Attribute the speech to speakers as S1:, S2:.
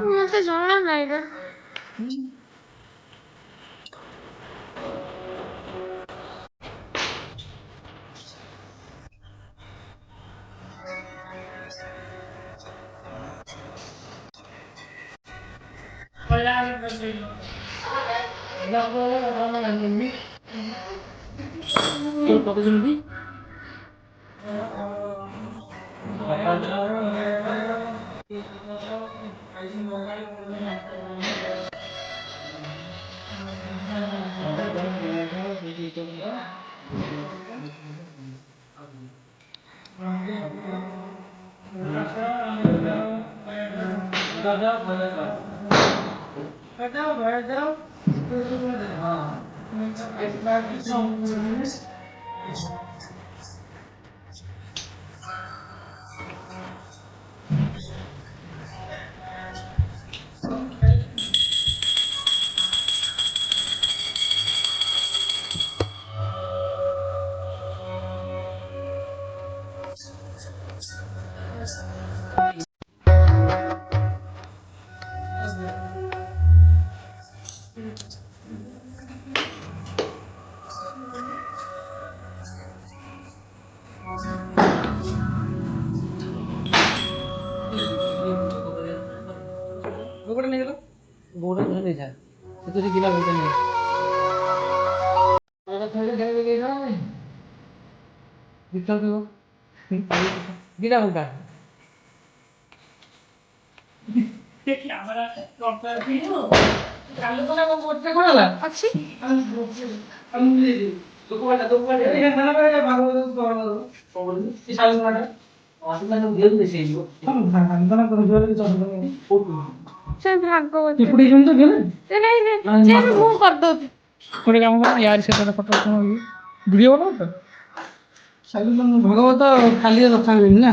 S1: মতে জমা নাই রে
S2: বউটা নিয়ে গেল বউটা ধরে নিয়ে যায় সে তো গিলা বউটা নিয়ে গিলা বউটা
S1: ଅଛି ସେ ଭାଗବତ ନାଇଁ ସେ ମୁଁ କରିଦଉଛି
S2: ଗୋଟେ କାମ କର ୟାର ସେଟା ଫଟୋ ଭିଡ଼ିଓ ବନାଅ ତ ଭାଗବତ ଖାଲି ଦରକାର ନା